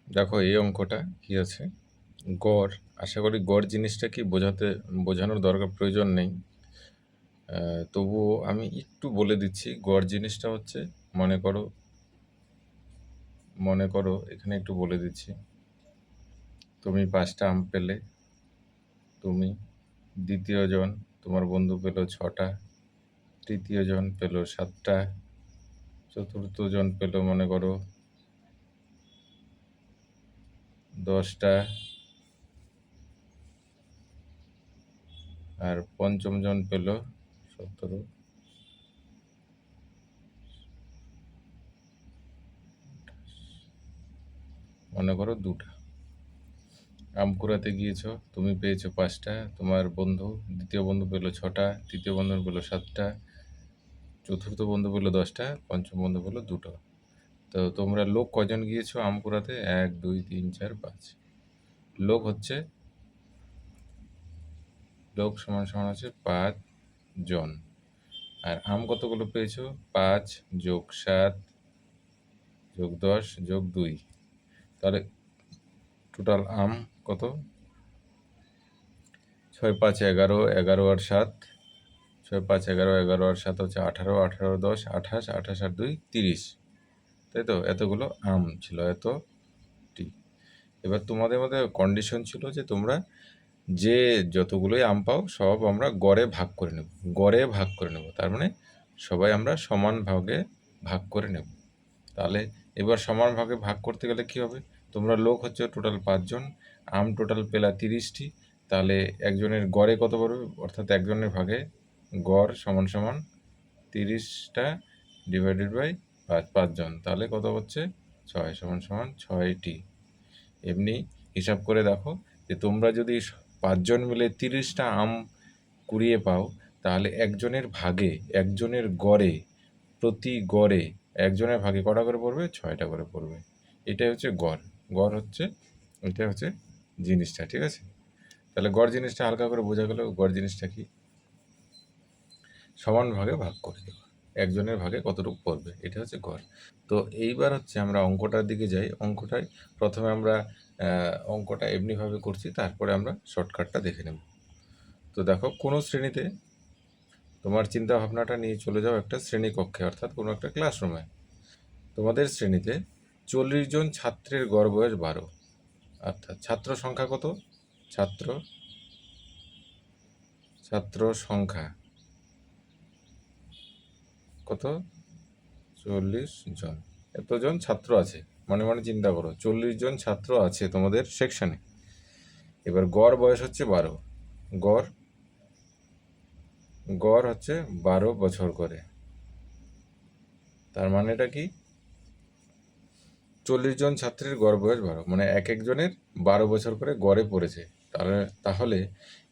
দেখো এই অঙ্কটা কি আছে, গড়। আশা করি গড় জিনিসটা কি বোঝানোর দরকার প্রয়োজন নেই। তবুও আমি একটু বলে দিচ্ছি। গড় জিনিসটা হচ্ছে, মনে করো এখানে একটু বলে দিচ্ছি। তুমি 5টা আম পেলে, তুমি, দ্বিতীয় জন তোমার বন্ধু পেল 6টা, তৃতীয় জন পেল 7টা, চতুর্থ জন পেল মনে করো 10টা, আর পঞ্চম জন পেল 17, মনে করো 2টা। আম কুড়াতে গিয়েছো, তুমি পেয়েছো 5টা, তোমার বন্ধু দ্বিতীয় বন্ধু পেলো 6টা, তৃতীয় বন্ধু পেলো 7টা, চতুর্থ বন্ধু পেলো 10টা, পঞ্চম বন্ধু পেলো 2টো। তো তোমরা লোক কজন গিয়েছো আম কুড়াতে? 1 2 3 4 5 লোক হচ্ছে, লোক সমান সমান হচ্ছে 5 জন। আর আম কতগুলো পেয়েছো? 5 যোগ 7 যোগ 10 যোগ 2, তাহলে টোটাল আম কত? 6 5 11, 11 আর 7, 6 5 11, 11 আর 7 হচ্ছে 18, 18 10 28, 28 আর 2 30, তাই তো? এতগুলো আম ছিল, এতটি। এবার তোমাদের মধ্যে কন্ডিশন ছিল যে তোমরা যে যতগুলোই আম পাও সব আমরা গড়ে ভাগ করে নেব, গড়ে ভাগ করে নেব, তার মানে সবাই আমরা সমান ভাগে ভাগ করে নেব। তাহলে এবার সমান ভাগে ভাগ করতে গেলে কি হবে? তোমরা লোক হচ্ছে টোটাল 5 জন, আম টোটাল পেলা 30টি, তাহলে একজনের গড়ে কত পড়বে? অর্থাৎ একজনের ভাগে গড় সমান সমান 30টা ডিভাইডেড বাই 5 জন, তাহলে কত হচ্ছে? 6 সমান সমান 6টি। এমনি হিসাব করে দেখো যে তোমরা যদি 5 জন মিলে 30টা আম কুড়িয়ে পাও, তাহলে একজনের ভাগে, একজনের গড়ে, প্রতি গড়ে একজনের ভাগে কটা করে পড়বে? 6টা করে পড়বে। এটাই হচ্ছে গড়। গড় হচ্ছে, এটা হচ্ছে জিনিসটা, ঠিক আছে? তাহলে গড় জিনিসটা হালকা করে বোঝা গেল। গড় জিনিসটা কি? সমান ভাগে ভাগ করে দেওয়া, একজনের ভাগে কতটুকু পড়বে, এটা হচ্ছে গড়। তো এইবার হচ্ছে আমরা অঙ্কটার দিকে যাই। অঙ্কটায় প্রথমে আমরা অঙ্কটা এমনিভাবে করছি, তারপরে আমরা শর্টকাটটা দেখে নেব। তো দেখো, কোনো শ্রেণীতে, তোমার চিন্তা ভাবনাটা নিয়ে চলে যাও একটা শ্রেণীকক্ষে, অর্থাৎ কোনো একটা ক্লাসরুমে। তোমাদের শ্রেণীতে 40 জন ছাত্রের গড় বয়স 12, অর্থাৎ ছাত্র সংখ্যা কত? ছাত্র ছাত্র সংখ্যা কত? 40 জন। এতজন ছাত্র আছে, মনে মনে চিন্তা করো, 40 জন ছাত্র আছে তোমাদের সেকশনে। এবার গড় বয়স হচ্ছে 12, গড় গড় হচ্ছে 12 বছর করে। তার মানেটা কি? 40 জন ছাত্রের গড় বয়স 12, মানে এক একজনের 12 বছর করে গড়ে পড়েছে। তাহলে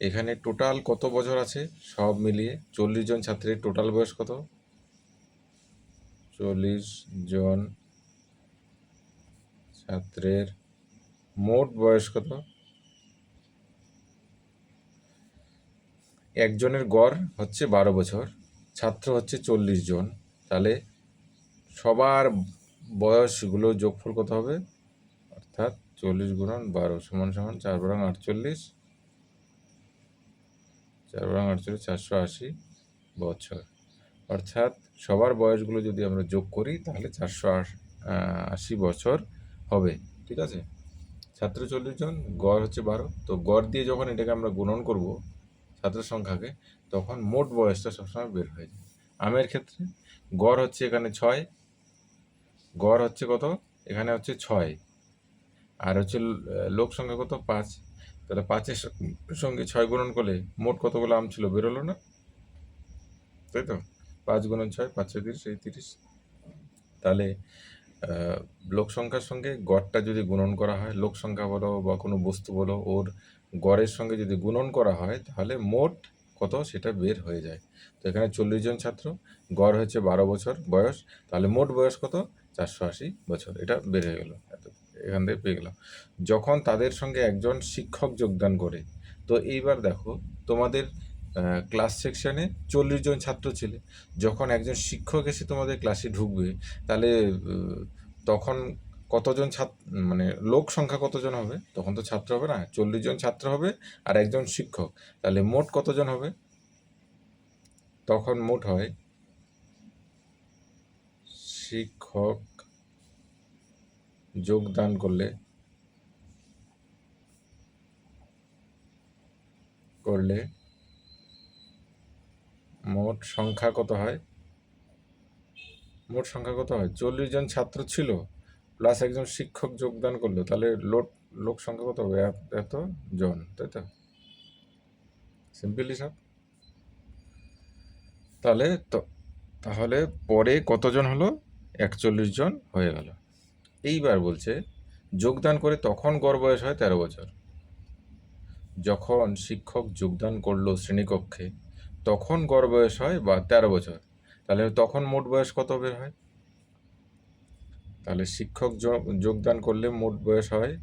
এখানে টোটাল কত বছর আছে সব মিলিয়ে? 40 জন ছাত্রের টোটাল বয়স কত? 40 জন ছাত্রের মোট বয়স কত? একজনের গড় হচ্ছে 12 বছর, ছাত্র হচ্ছে 40 জন, তাহলে সবার বয়সগুলো যোগফল কত হবে? অর্থাৎ 40 গুণন 12 সমান সমান 4 বরং 48, 4 বরং 48, 480 বছর। অর্থাৎ সবার বয়সগুলো যদি আমরা যোগ করি তাহলে 480 বছর হবে, ঠিক আছে? ছাত্র 40 জন, গড় হচ্ছে 12, তো গড় দিয়ে যখন এটাকে আমরা গুণন করব ছাত্র সংখ্যাকে, তখন মোট বয়সটা সবসময় বের হয়ে যায়। আমের ক্ষেত্রে গড় হচ্ছে এখানে 6, গড় হচ্ছে কত? এখানে হচ্ছে 6, আর হচ্ছে লোক সংখ্যা কত? 5, তাহলে 5-এর সঙ্গে 6 গুণন করলে মোট কতগুলো আম ছিল বেরোলো না, তাই তো? 5 গুণন 6, 5 6 30, এই 30। তাহলে লোক সংখ্যার সঙ্গে গড়টা যদি গুণন করা হয়, লোক সংখ্যা বলো বা কোনো বস্তু বলো, ওর গড়ের সঙ্গে যদি গুণন করা হয় তাহলে মোট কত সেটা বের হয়ে যায়। তো এখানে 40 জন ছাত্র, গড় হচ্ছে 12 বছর বয়স, তাহলে মোট বয়স কত? 480 বছর, এটা বের হয়ে গেল। এখান থেকে পেয়ে গেলাম। যখন তাদের সঙ্গে একজন শিক্ষক যোগদান করে, তো এইবার দেখো তোমাদের ক্লাস সেকশনে 40 জন ছাত্র ছিল, যখন একজন শিক্ষক এসে তোমাদের ক্লাসে ঢুকবে, তাহলে তখন কতজন ছাত্র, মানে লোক সংখ্যা কতজন হবে, তখন তো ছাত্র হবে না, 40 জন ছাত্র হবে আর একজন শিক্ষক, তাহলে মোট কতজন হবে, তখন মোট হয় শিক্ষক যোগদান করলে মোট সংখ্যা কত হয়, মোট সংখ্যা কত হয়, 40 জন ছাত্র ছিল প্লাস একজন শিক্ষক যোগদান করলো, তাহলে লোক সংখ্যা কত হবে, এত জন, তাই তো, সিম্পল হিসাব। তাহলে তাহলে পরে কতজন হলো, 41 জন হয়ে গেল। এইবার বলছে যোগদান করে তখন গড় বয়স হয় 13 বছর। যখন শিক্ষক যোগদান করলো শ্রেণীকক্ষে তখন গড় বয়স হয় 13 বছর, তাহলে তখন মোট বয়স কত বের হয়, তাহলে শিক্ষক যোগদান করলে মোট বয়স হয়,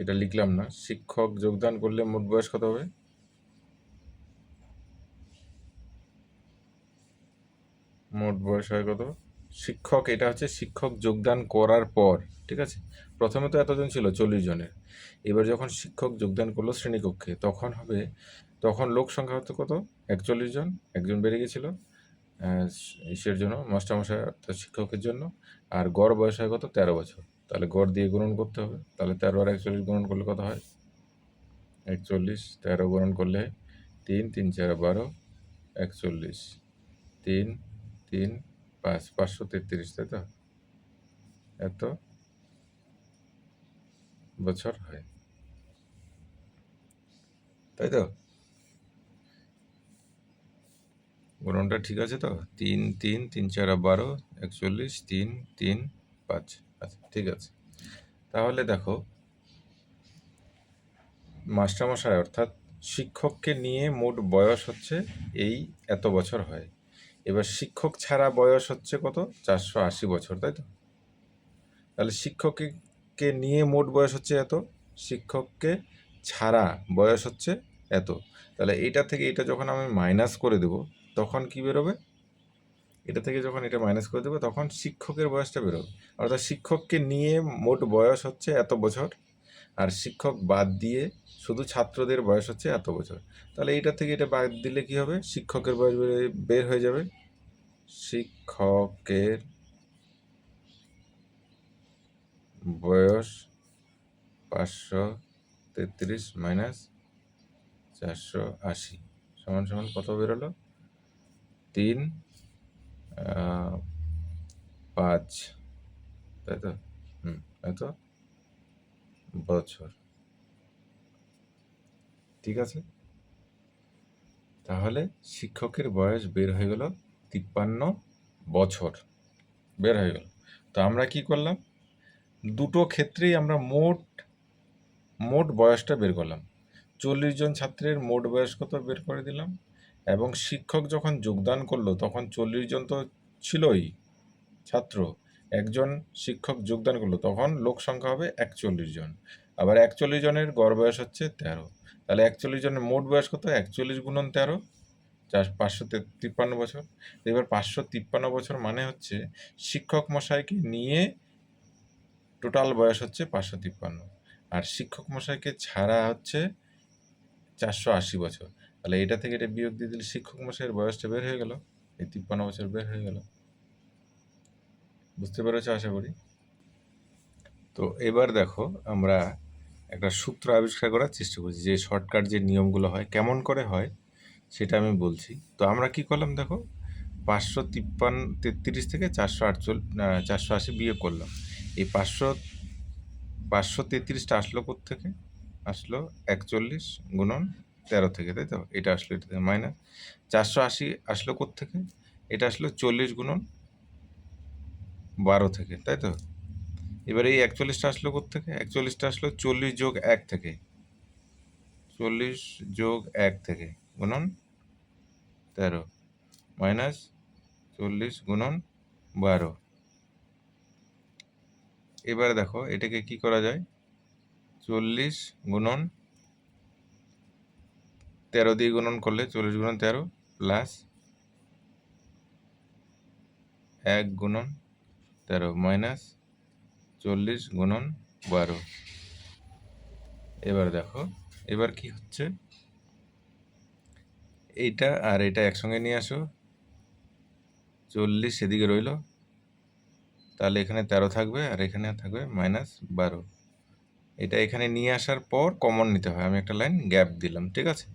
এটা লিখলাম না, শিক্ষক যোগদান করলে মোট বয়স কত হবে, মোট বয়স হয় কত, শিক্ষক, এটা হচ্ছে শিক্ষক যোগদান করার পর, ঠিক আছে, প্রথমে তো এতজন ছিল 40 জনের, এবার যখন শিক্ষক যোগদান করলো শ্রেণীকক্ষে তখন লোক সংখ্যা হতো কত, 41 জন, একজন বেড়ে গেছিল ইসের জন্য, মাস্টারমশাই অর্থাৎ শিক্ষকের জন্য, আর গড় বয়স হয় কত, 13 বছর, তাহলে গড় দিয়ে গুণন করতে হবে, তাহলে 13 আর 41 গুণন করলে কত হয়, 41, 13 গুণন করলে 3, 3 4 12, 41, 3, 3, 5, 533, তাই তো, এত বছর হয়, তাই তো, গুণনটা ঠিক আছে তো, 3, 3, 3 4 12, 41, 3, 3, 5, আচ্ছা ঠিক আছে। তাহলে দেখো মাস্টারমশাই অর্থাৎ শিক্ষককে নিয়ে মোট বয়স হচ্ছে এই এত বছর হয়, এবার শিক্ষক ছাড়া বয়স হচ্ছে কত, 480 বছর, তাই তো, তাহলে শিক্ষককে নিয়ে মোট বয়স হচ্ছে এত, শিক্ষককে ছাড়া বয়স হচ্ছে এত, তাহলে এটা থেকে এটা যখন আমি মাইনাস করে দেব তখন কি বেরোবে, এটা থেকে যখন এটা মাইনাস করে দেবো তখন শিক্ষকের বয়সটা বেরোবে, অর্থাৎ শিক্ষককে নিয়ে মোট বয়স হচ্ছে এত বছর, আর শিক্ষক বাদ দিয়ে শুধু ছাত্রদের বয়স হচ্ছে এত বছর, তাহলে এইটা থেকে এটা বাদ দিলে কি হবে, শিক্ষকের বয়স বের হয়ে যাবে, শিক্ষকের বয়স 533 মাইনাস 480 সমান সমান কত বেরোলো, 3, 5, তাই তো, এত বছর, ঠিক আছে, তাহলে শিক্ষকের বয়স বের হয়ে গেল 53 বছর বের হয়ে গেল। তো আমরা কি করলাম, দুটো ক্ষেত্রেই আমরা মোট বয়সটা বের করলাম, 40 জন ছাত্রের মোট বয়স কত বের করে দিলাম, এবং শিক্ষক যখন যোগদান করলো তখন 40 জন তো ছিলই ছাত্র, একজন শিক্ষক যোগদান করলো তখন লোক সংখ্যা হবে 41 জন, আবার 41 জনের গড় বয়স হচ্ছে 13, তাহলে 41 জনের মোট বয়স কত, 41 গুণন 13, 553 বছর, এবার 553 বছর মানে হচ্ছে শিক্ষক মশাইকে নিয়ে টোটাল বয়স হচ্ছে 553, আর শিক্ষক মশাইকে ছাড়া হচ্ছে 480 বছর, তাহলে এটা থেকে এটা বিয়োগ দিয়ে দিলে শিক্ষক মশাইয়ের বয়সটা বের হয়ে গেল, এই 53 বছর বের হয়ে গেল, বুঝতে পেরেছো আশা করি। তো এবার দেখো আমরা একটা সূত্র আবিষ্কার করার চেষ্টা করছি, যে শর্টকাট যে নিয়মগুলো হয় কেমন করে হয় সেটা আমি বলছি। তো আমরা কি করলাম দেখো, 533 থেকে 480 বিয়োগ করলাম, এই 533টা আসলো থেকে, আসলো 41 গুণন 13 থেকে, তাই তো, এটা আসলো এটা থেকে, মাইনাস 480 আসলো থেকে, এটা আসলো 40 গুণন 12 থেকে, তাই তো, এবার এই 41টা আসলো থেকে, 41টা আসলো 40 যোগ 1 থেকে, 40 যোগ 1 থেকে গুণন 13 মাইনাস 40 গুণন 12, এবারে দেখো এটাকে কি করা যায়, 40 গুণন 13 দিয়ে গুণন করলে 40 গুণন 13 প্লাস 1 গুণন 13 মাইনাস 40 গুণন 12। এবার দেখো এবার কি হচ্ছে, এইটা আর এটা একসঙ্গে নিয়ে আসো, 40 এদিকে রইল, তাহলে এখানে 13 থাকবে আর এখানে থাকবে -12। এটা এখানে নিয়ে আসার পর কমন নিতে হয়, আমি একটা লাইন গ্যাপ দিলাম, ঠিক আছে।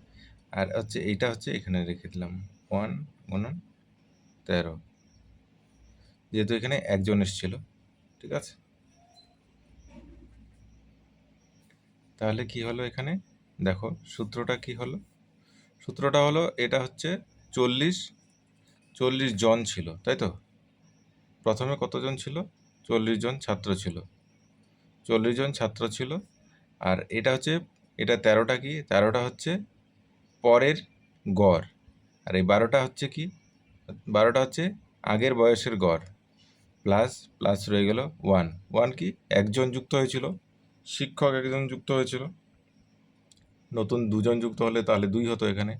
আর হচ্ছে এইটা হচ্ছে এখানে রেখে দিলাম 1 গুণন 13, যেহেতু এখানে একজন এসেছিল, ঠিক আছে। তাহলে কি হলো এখানে দেখো সূত্রটা কি হলো, সূত্রটা হলো এটা হচ্ছে 40 জন ছিল, তাই তো। প্রথমে কতজন ছিল, 40 জন ছাত্র ছিল, 40 জন ছাত্র ছিল। আর এটা হচ্ছে, এটা 13টা কি, 13টা হচ্ছে পরের গড়, আর এই 12টা হচ্ছে কি, 12টা হচ্ছে আগের বয়সের গড়, প্লাস প্লাস রয়ে গেল 1 কি একজন যুক্ত হয়েছিল, শিক্ষক একজন যুক্ত হয়েছিল, নতুন 2জন যুক্ত হলে তাহলে 2 হতো এখানে,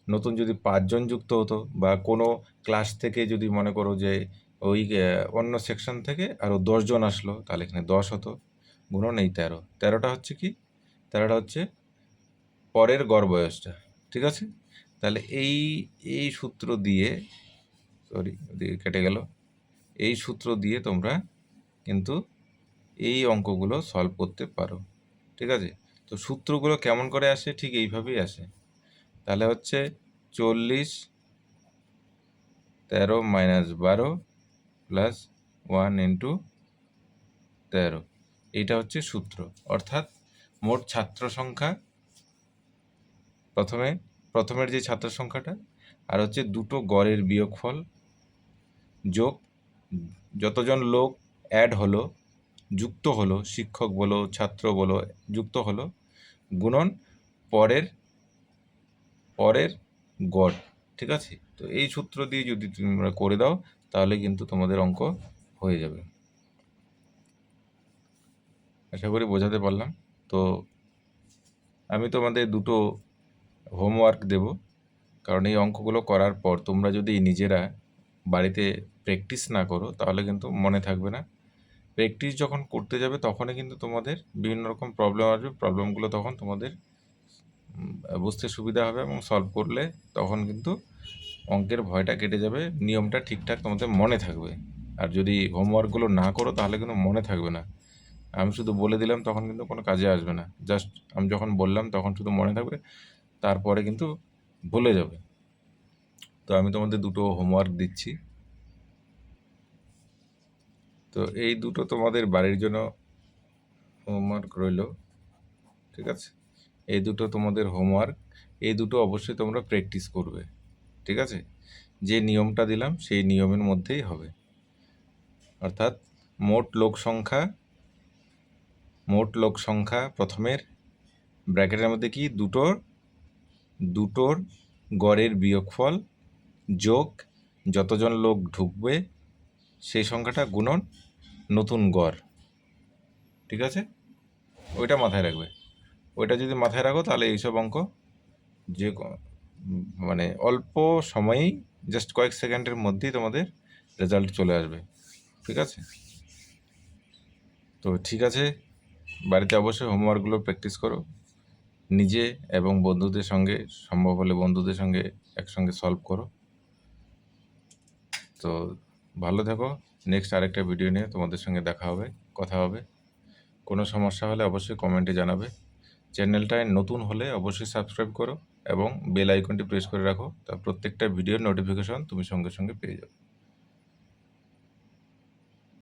নতুন যদি 5 জন যুক্ত হতো বা কোনো ক্লাস থেকে যদি মনে করো যে ওই অন্য সেকশন থেকে আরও 10 জন আসলো তাহলে এখানে 10 হতো, গুণন এই 13টা হচ্ছে কি, 13টা হচ্ছে পরের গড় বয়সটা, ঠিক আছে। তাহলে এই সূত্র দিয়ে, সরি কেটে গেল, এই সূত্র দিয়ে তোমরা কিন্তু এই অঙ্কগুলো সলভ করতে পারো, ঠিক আছে। তো সূত্রগুলো কেমন করে আসে, ঠিক এইভাবেই আসে। তাহলে হচ্ছে 40 13 - 12 প্লাস 1 ইন্টু 13, এইটা হচ্ছে সূত্র। অর্থাৎ মোট ছাত্র সংখ্যা, প্রথমের যে ছাত্র সংখ্যাটা আর হচ্ছে দুটো গড়ের বিয়োগফল যোগ যতজন লোক অ্যাড হলো, যুক্ত হলো, শিক্ষক বলো ছাত্র বলো যুক্ত হলো, গুণন পরের গড়, ঠিক আছে। তো এই সূত্র দিয়ে যদি তোমরা করে দাও তাহলে কিন্তু তোমাদের অঙ্ক হয়ে যাবে। আশা করি বোঝাতে পারলাম। তো আমি তোমাদের দুটো হোমওয়ার্ক দেব, কারণ এই অঙ্কগুলো করার পর তোমরা যদি নিজেরা বাড়িতে প্র্যাকটিস না করো তাহলে কিন্তু মনে থাকবে না। প্র্যাকটিস যখন করতে যাবে তখনই কিন্তু তোমাদের বিভিন্ন রকম প্রবলেম আসবে, প্রবলেমগুলো তখন তোমাদের বুঝতে সুবিধা হবে এবং সলভ করলে তখন কিন্তু অঙ্কের ভয়টা কেটে যাবে, নিয়মটা ঠিকঠাক তোমাদের মনে থাকবে। আর যদি হোমওয়ার্কগুলো না করো তাহলে কিন্তু মনে থাকবে না। আমি শুধু বলে দিলাম তখন কিন্তু কোনো কাজে আসবে না, জাস্ট আমি যখন বললাম তখন শুধু মনে থাকবে, তারপরে কিন্তু ভুলে যাবে। তো আমি তোমাদের দুটো হোমওয়ার্ক দিচ্ছি, তো এই দুটো তোমাদের বাড়ির জন্য হোমওয়ার্ক রইল, ঠিক আছে। এই দুটো তোমাদের হোমওয়ার্ক, এই দুটো অবশ্যই তোমরা প্র্যাকটিস করবে, ঠিক আছে। যে নিয়মটা দিলাম সেই নিয়মের মধ্যেই হবে। অর্থাৎ মোট লোক সংখ্যা প্রথমের ব্র্যাকেটের মধ্যে কি দুটোর গড়ের বিয়োগফল যোগ যতজন লোক ঢুকবে সেই সংখ্যাটা গুণন নতুন গড়, ঠিক আছে। ওইটা মাথায় রাখবে, ওইটা যদি মাথায় রাখো তাহলে এইসব অঙ্ক যে মানে অল্প সময়েই, জাস্ট কয়েক সেকেন্ডের মধ্যেই তোমাদের রেজাল্ট চলে আসবে, ঠিক আছে। তো ঠিক আছে, বাড়িতে অবশ্যই হোমওয়ার্কগুলো প্র্যাকটিস করো নিজে এবং বন্ধুদের সঙ্গে, সম্ভব হলে বন্ধুদের সঙ্গে একসঙ্গে সলভ করো। তো ভালো থেকো, নেক্সট আরেকটা ভিডিও নিয়ে তোমাদের সঙ্গে কথা হবে। কোনো সমস্যা হলে অবশ্যই কমেন্টে জানাবে। চ্যানেলটায় নতুন হলে অবশ্যই সাবস্ক্রাইব করো এবং বেল আইকনটি প্রেস করে রাখো, তা প্রত্যেকটা ভিডিওর নোটিফিকেশন তুমি সঙ্গে সঙ্গে পেয়ে যাবে।